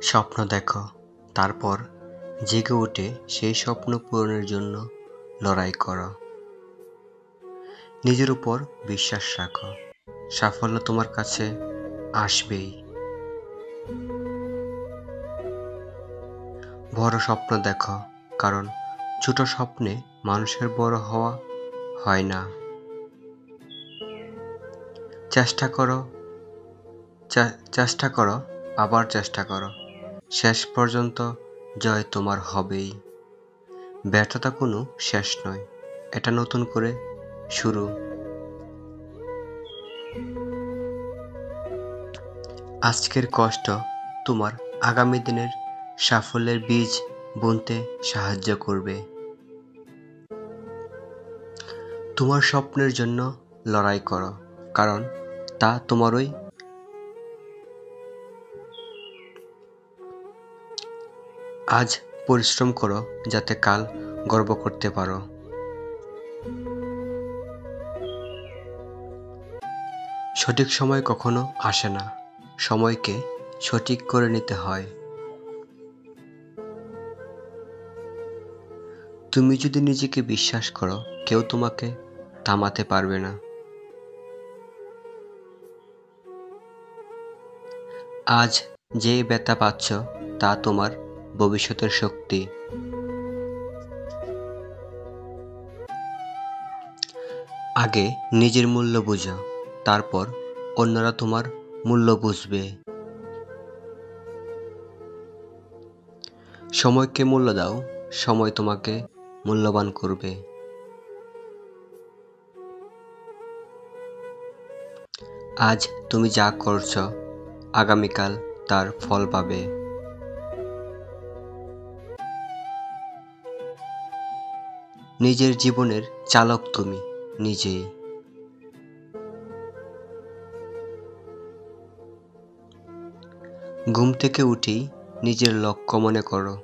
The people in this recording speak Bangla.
স্বপ্ন দেখো, তারপর জেগে উঠে সেই স্বপ্ন পূরণের জন্য লড়াই করো। নিজের উপর বিশ্বাস রাখো, সাফল্য তোমার কাছে আসবেই। বড় স্বপ্ন দেখো, কারণ ছোট স্বপ্নে মানুষের বড় হওয়া হয় না। চেষ্টা করো, চেষ্টা করো, আবার চেষ্টা করো, শেষ পর্যন্ত জয় তোমার হবেই। ব্যর্থতা কোনো শেষ নয়, এটা নতুন করে শুরু। আজকের কষ্ট তোমার আগামী দিনের সাফল্যের বীজ বুনতে সাহায্য করবে। তোমার স্বপ্নের জন্য লড়াই করো, কারণ তা তোমারই। আজ পরিশ্রম করো, যাতে কাল গর্ব করতে পারো। সঠিক সময় কখনো আসে না, সময়কে সঠিক করে নিতে হয়। তুমি যদি নিজেকে বিশ্বাস করো, কেউ তোমাকে থামাতে পারবে না। আজ যে ব্যথা পাচ্ছ, তা তোমার ভবিষ্যতের শক্তি। আগে নিজের মূল্য বুঝো, তারপর অন্যরা তোমার মূল্য বুঝবে। সময়কে মূল্য দাও, সময় তোমাকে মূল্যবান করবে। আজ তুমি যা করছো, আগামীকাল তার ফল পাবে। নিজের জীবনের চালক তুমি নিজেই। ঘুম থেকে উঠেই নিজের লক্ষ্য মনে করো,